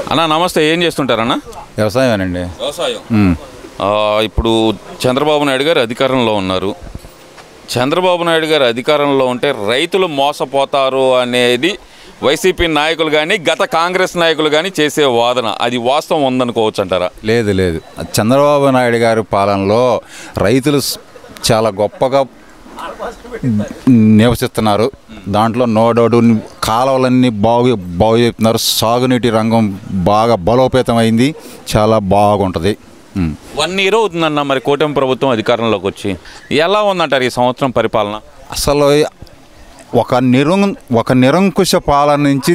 అన్న నమస్తే, ఏం చేస్తుంటారన్న? వ్యవసాయమేనండి. వ్యవసాయం. ఇప్పుడు చంద్రబాబు నాయుడు గారు అధికారంలో ఉన్నారు. చంద్రబాబు నాయుడు గారు అధికారంలో ఉంటే రైతులు మోసపోతారు అనేది వైసీపీ నాయకులు కానీ గత కాంగ్రెస్ నాయకులు కానీ చేసే వాదన, అది వాస్తవం ఉందనుకోవచ్చు అంటారా? లేదు లేదు, చంద్రబాబు నాయుడు గారి పాలనలో రైతులు చాలా గొప్పగా నివసిస్తున్నారు. దాంట్లో నోడోడు కాలువలన్నీ బాగు చెప్తున్నారు. సాగునీటి రంగం బాగా బలోపేతమైంది, చాలా బాగుంటుంది. 1 year అవుతుందన్న మరి కూటమి ప్రభుత్వం అధికారంలోకి వచ్చి. ఎలా ఉందంటారు ఈ సంవత్సరం పరిపాలన? అసలు ఒక నిరంకుశ పాలన నుంచి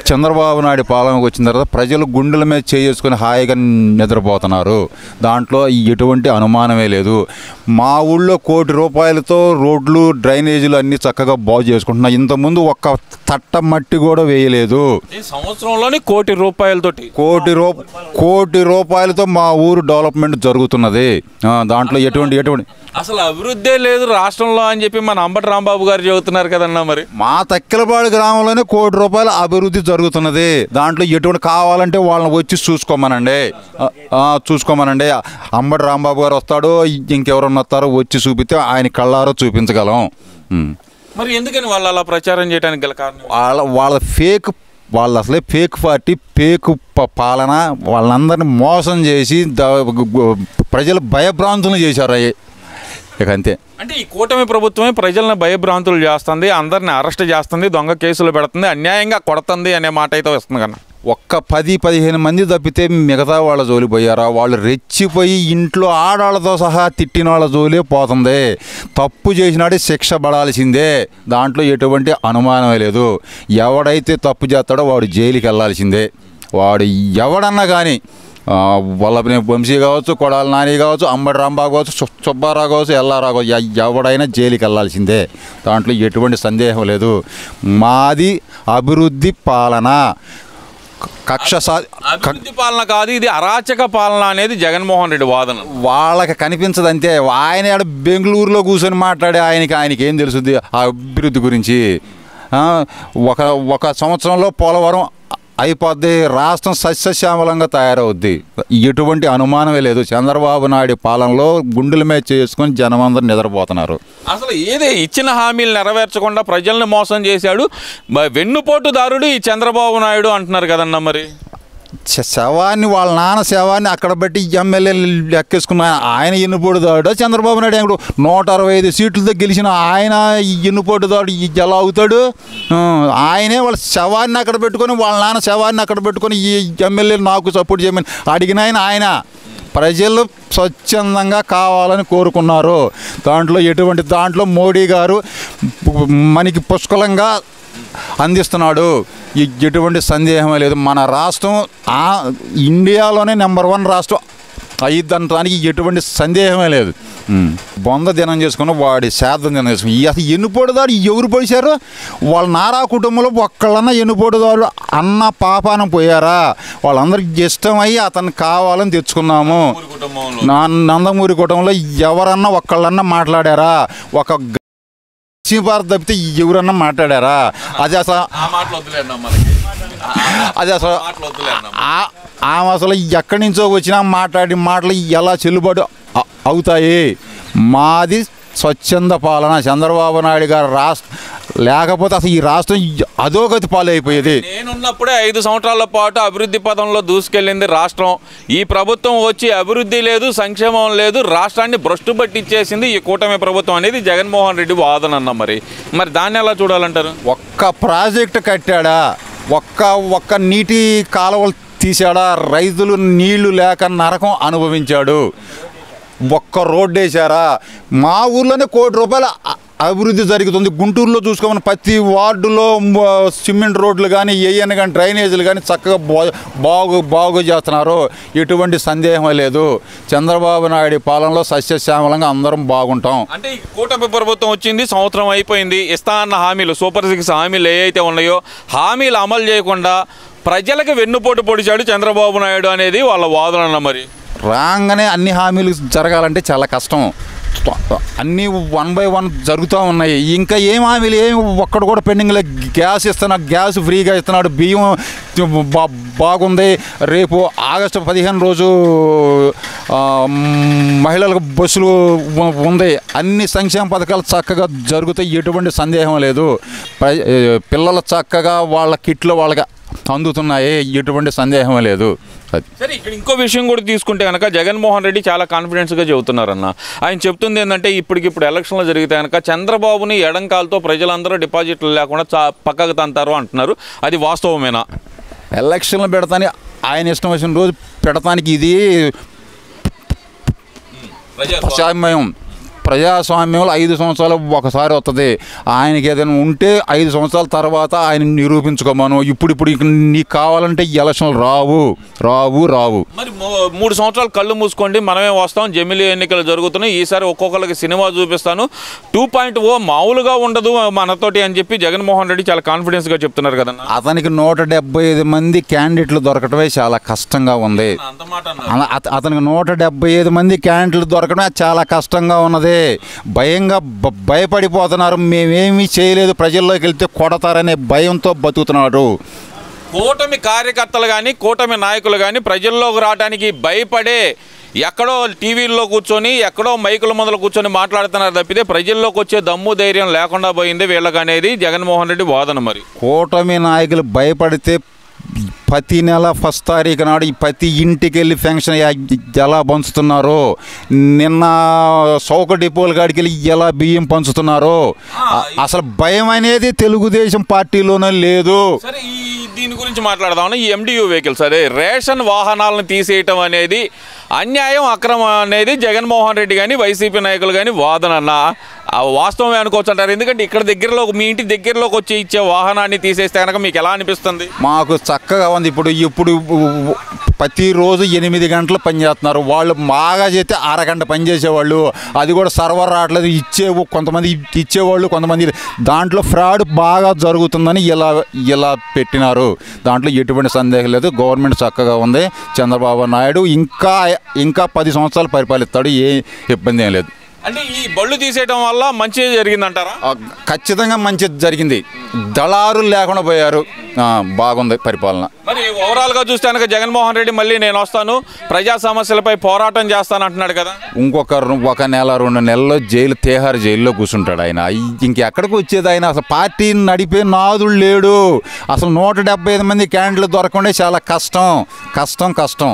చంద్రబాబు నాయుడు పాలనకు వచ్చిన తర్వాత ప్రజలు గుండెల మీద చేసుకుని హాయిగా నిద్రపోతున్నారు. దాంట్లో ఎటువంటి అనుమానమే లేదు. మా ఊళ్ళో 1 కోటి రూపాయలతో రోడ్లు డ్రైనేజీలు అన్నీ చక్కగా బాగు చేసుకుంటున్నాయి. ఇంతకుముందు ఒక్క తట్ట మట్టి కూడా వేయలేదు. సంవత్సరంలోనే 1 కోటి రూపాయలతోటి 1 కోటి రూపాయలతో మా ఊరు డెవలప్మెంట్ జరుగుతున్నది. దాంట్లో ఎటువంటి అసలు అభివృద్ధే లేదు రాష్ట్రంలో అని చెప్పి మన అంబటి రాంబాబు గారు చెబుతున్నారు కదన్నా. మరి మా తక్కిలపాడు గ్రామంలోనే 1 కోటి రూపాయల అభివృద్ధి జరుగుతున్నది. దాంట్లో ఎటువంటి కావాలంటే వాళ్ళని వచ్చి చూసుకోమనండి. అంబటి రాంబాబు గారు వస్తాడో ఇంకెవరన్నా వస్తారో వచ్చి చూపిస్తే ఆయన కళ్ళారో చూపించగలం. మరి ఎందుకని వాళ్ళు అలా ప్రచారం చేయడానికి గల కారణం? వాళ్ళు అసలే ఫేక్ పార్టీ, ఫేక్ పాలన. వాళ్ళందరినీ మోసం చేసి ప్రజలు భయభ్రాంతులు చేశారు. ఇక అంతే. అంటే ఈ కూటమి ప్రభుత్వమే ప్రజలను భయభ్రాంతులు చేస్తుంది, అందరిని అరెస్ట్ చేస్తుంది, దొంగ కేసులు పెడుతుంది, అన్యాయంగా కొడుతుంది అనే మాట అయితే వస్తుంది కన్నా. ఒక్క 10-15 మంది తప్పితే మిగతా వాళ్ళ జోలి పోయారా? వాళ్ళు రెచ్చిపోయి ఇంట్లో ఆడాళ్ళతో సహా తిట్టిన వాళ్ళ జోలే పోతుంది. తప్పు చేసినాడే శిక్ష పడాల్సిందే, దాంట్లో ఎటువంటి అనుమానమే లేదు. ఎవడైతే తప్పు చేస్తాడో వాడు జైలుకి వెళ్ళాల్సిందే. వాడు ఎవడన్నా కానీ వల్లభనే వంశీ కావచ్చు, కొడాలి నాని కావచ్చు, అంబటి రాంబాబు కావచ్చు, సుబ్బారావు కావచ్చు, ఎల్లారావు కావచ్చు, ఎవడైనా జైలుకి వెళ్ళాల్సిందే. దాంట్లో ఎటువంటి సందేహం లేదు. మాది అభివృద్ధి పాలన, అభివృద్ధి పాలన కాదు, ఇది అరాచక పాలన అనేది జగన్మోహన్ రెడ్డి వాదన. వాళ్ళకి కనిపించదంతే. ఆయన బెంగళూరులో కూర్చొని మాట్లాడే ఆయనకి ఏం తెలుసుద్ది ఆ అభివృద్ధి గురించి? ఒక సంవత్సరంలో పోలవరం అయిపోద్ది, రాష్ట్రం సస్యశ్యామలంగా తయారవుద్ది. ఎటువంటి అనుమానమే లేదు. చంద్రబాబు నాయుడు పాలనలో గుండెల మీద చేసుకొని జనమందరూ నిద్రపోతున్నారు. అసలు ఏదే ఇచ్చిన హామీలు నెరవేర్చకుండా ప్రజల్ని మోసం చేశాడు వెన్నుపోటుదారుడు ఈ చంద్రబాబు నాయుడు అంటున్నారు కదన్నా. మరి శవాన్ని, వాళ్ళ నాన్న శవాన్ని అక్కడ బట్టి ఎమ్మెల్యేలు లెక్కేసుకున్న ఆయన ఎన్నుపోటుదాడు. చంద్రబాబు నాయుడు ఎప్పుడు 165 సీట్లతో గెలిచిన ఆయన ఎన్నుపోటుదాడు ఎలా అవుతాడు? ఆయనే వాళ్ళ శవాన్ని అక్కడ పెట్టుకొని, వాళ్ళ నాన్న శవాన్ని అక్కడ పెట్టుకొని ఈ ఎమ్మెల్యేలు నాకు సపోర్ట్ చేయమని అడిగిన ఆయన ప్రజలు స్వచ్ఛందంగా కావాలని కోరుకున్నారు. దాంట్లో మోడీ గారు మనకి పుష్కలంగా అందిస్తున్నాడు, ఎటువంటి సందేహమే లేదు. మన రాష్ట్రం ఇండియాలోనే నెంబర్ 1 రాష్ట్రం అయ్యిద్దనడానికి ఎటువంటి సందేహమే లేదు. బొంద దినం చేసుకుని వాడి శాతం దినం చేసుకుని అసలు ఎన్నుపోటుదారు ఎవరు పోసారు? వాళ్ళ నారా కుటుంబంలో ఒక్కళ్ళన్నా ఎన్నుపోటుదారు అన్న పాపానం పోయారా? వాళ్ళందరికీ ఇష్టమై అతను కావాలని తెచ్చుకున్నాము. నందమూరి కుటుంబంలో ఎవరన్నా ఒక్కళ్ళన్నా మాట్లాడారా? ఒక భారత్ తప్పితే ఎవరన్నా మాట్లాడారా? అది అసలు ఆమె అసలు ఎక్కడి నుంచో వచ్చినా మాట్లాడి మాటలు ఎలా చెల్లుబాటు అవుతాయి? మాది స్వచ్ఛంద పాలన. చంద్రబాబు నాయుడు గారు లేకపోతే అసలు ఈ రాష్ట్రం అధోగతి పాలైపోయేది. నేనున్నప్పుడే 5 సంవత్సరాల పాటు అభివృద్ధి పదంలో దూసుకెళ్ళింది రాష్ట్రం. ఈ ప్రభుత్వం వచ్చి అభివృద్ధి లేదు, సంక్షేమం లేదు, రాష్ట్రాన్ని భ్రష్టు పట్టించేసింది ఈ కూటమి ప్రభుత్వం అనేది జగన్మోహన్ రెడ్డి వాదన అన్న. మరి దాన్ని ఎలా చూడాలంటారు? ఒక్క ప్రాజెక్టు కట్టాడా? ఒక్క నీటి కాలువలు తీసాడా? రైతులు నీళ్లు లేక నరకం అనుభవించాడు. ఒక్క రోడ్డు వేసారా? మా ఊర్లోనే 1 కోటి రూపాయల అభివృద్ధి జరుగుతుంది. గుంటూరులో చూసుకోమని ప్రతి వార్డులో సిమెంట్ రోడ్లు కానీ ఏయని కానీ డ్రైనేజీలు కానీ చక్కగా బాగు చేస్తున్నారు. ఎటువంటి సందేహం లేదు. చంద్రబాబు నాయుడు పాలనలో సస్యశ్యామలంగా అందరం బాగుంటాం. అంటే ఈ కూటమి ప్రభుత్వం వచ్చింది, సంవత్సరం అయిపోయింది. ఇస్తా అన్న హామీలు, సూపర్ 6 హామీలు ఏవైతే ఉన్నాయో హామీలు అమలు చేయకుండా ప్రజలకు వెన్నుపోటు పొడిచాడు చంద్రబాబు నాయుడు అనేది వాళ్ళ వాదన. మరి రాగానే అన్ని హామీలు జరగాలంటే చాలా కష్టం. అన్నీ 1 by 1 జరుగుతూ ఉన్నాయి. ఇంకా ఏం హామీలు ఏమి ఒక్కడు కూడా పెండింగ్లో గ్యాస్ ఇస్తున్నాడు, గ్యాస్ ఫ్రీగా ఇస్తున్నాడు, బియ్యం బాగుంది. రేపు ఆగస్టు 15 రోజు మహిళలకు బస్సులు ఉంది. అన్ని సంక్షేమ పథకాలు చక్కగా జరుగుతాయి, ఎటువంటి సందేహం లేదు. పిల్లలు చక్కగా వాళ్ళ కిట్లు వాళ్ళకి అందుతున్నాయి, ఎటువంటి సందేహం లేదు. సరే, ఇక్కడ ఇంకో విషయం కూడా తీసుకుంటే కనుక జగన్మోహన్ రెడ్డి చాలా కాన్ఫిడెన్స్గా చెబుతున్నారన్న. ఆయన చెప్తుంది ఏంటంటే ఇప్పటికిప్పుడు ఎలక్షన్లు జరిగితే కనుక చంద్రబాబుని ఎడంకాలతో ప్రజలందరూ డిపాజిట్లు లేకుండా పక్కకు తంతారు అంటున్నారు. అది వాస్తవమేనా? ఎలక్షన్లు పెడతాని ఆయన ఇష్టం వచ్చిన రోజు పెడతానికి ఇది ప్రజాస్వామ్యంలో 5 సంవత్సరాలు ఒకసారి వస్తుంది. ఆయనకి ఏదైనా ఉంటే 5 సంవత్సరాల తర్వాత ఆయన నిరూపించుకోమను. ఇప్పుడు నీకు కావాలంటే ఎలక్షన్లు రావు. మరి 3 సంవత్సరాలు కళ్ళు మూసుకోండి, మనమే వస్తాం, జమిలీ ఎన్నికలు జరుగుతున్నాయి, ఈసారి ఒక్కొక్కరికి సినిమా చూపిస్తాను, 2.0 మామూలుగా ఉండదు మనతోటి అని చెప్పి జగన్మోహన్ రెడ్డి చాలా కాన్ఫిడెన్స్గా చెప్తున్నారు కదన్నా. అతనికి 175 మంది క్యాండిడేట్లు దొరకటమే చాలా కష్టంగా ఉంది. అతనికి 175 మంది క్యాండిడేట్లు దొరకడమే చాలా కష్టంగా ఉన్నది. భయంగా భయపడిపోతున్నారు. మేమేమీ చేయలేదు, ప్రజల్లోకి వెళ్తే కొడతారనే భయంతో బతుకుతున్నారు. కూటమి కార్యకర్తలు కానీ కూటమి నాయకులు కానీ ప్రజల్లోకి రావడానికి భయపడే ఎక్కడో టీవీల్లో కూర్చొని ఎక్కడో మైకుల ముందర కూర్చొని మాట్లాడుతున్నారు తప్పితే ప్రజల్లోకి వచ్చే దమ్ము ధైర్యం లేకుండా పోయింది వీళ్ళకి అనేది జగన్మోహన్ రెడ్డి వాదన. మరి కూటమి నాయకులు భయపడితే ప్రతి నెల 1వ తారీఖు నాడు ప్రతి ఇంటికి వెళ్ళి పెన్షన్ ఎలా పంచుతున్నారో, నిన్న సౌక డిపోల కాడికి వెళ్ళి ఎలా బియ్యం పంచుతున్నారో, అసలు భయం అనేది తెలుగుదేశం పార్టీలోనే లేదు. సరే, దీని గురించి మాట్లాడదామని ఈ MDU వెహికల్స్ అదే రేషన్ వాహనాలను తీసేయటం అనేది అన్యాయం, అక్రమం అనేది జగన్మోహన్ రెడ్డి కానీ వైసీపీ నాయకులు కానీ వాదన అన్న వాస్తవమే అనుకోవచ్చు అంటారు. ఎందుకంటే ఇక్కడ దగ్గరలో మీ ఇంటి దగ్గరలోకి వచ్చి ఇచ్చే వాహనాన్ని తీసేస్తే కనుక మీకు ఎలా అనిపిస్తుంది? మాకు చక్కగా ఉంది. ఇప్పుడు ప్రతిరోజు 8 గంటలు పనిచేస్తున్నారు. వాళ్ళు బాగా చేస్తే అరగంట పని చేసేవాళ్ళు, అది కూడా సర్వర్ రావట్లేదు, కొంతమంది ఇచ్చేవాళ్ళు, కొంతమంది దాంట్లో ఫ్రాడ్ బాగా జరుగుతుందని ఇలా పెట్టినారు. దాంట్లో ఎటువంటి సందేహం లేదు. గవర్నమెంట్ చక్కగా ఉంది. చంద్రబాబు నాయుడు ఇంకా 10 సంవత్సరాలు పరిపాలిస్తాడు, ఏ ఇబ్బంది ఏం లేదు. అంటే ఈ బళ్ళు తీసేయడం వల్ల మంచి జరిగిందంటారా? ఖచ్చితంగా మంచి జరిగింది. దళారులు లేకుండా పోయారు, బాగుంది పరిపాలన. మరి ఓవరాల్గా చూస్తే కనుక జగన్మోహన్ రెడ్డి మళ్ళీ నేను వస్తాను, ప్రజా సమస్యలపై పోరాటం చేస్తాను అంటున్నాడు కదా. ఇంకొక 1 నెల 2 నెలల్లో తిహార్ జైల్లో కూర్చుంటాడు ఆయన. ఇంకెక్కడికి వచ్చేది ఆయన? అసలు పార్టీని నడిపే నాదుడు లేడు. అసలు 175 మంది క్యాండిడేట్లు దొరకకుండా చాలా కష్టం.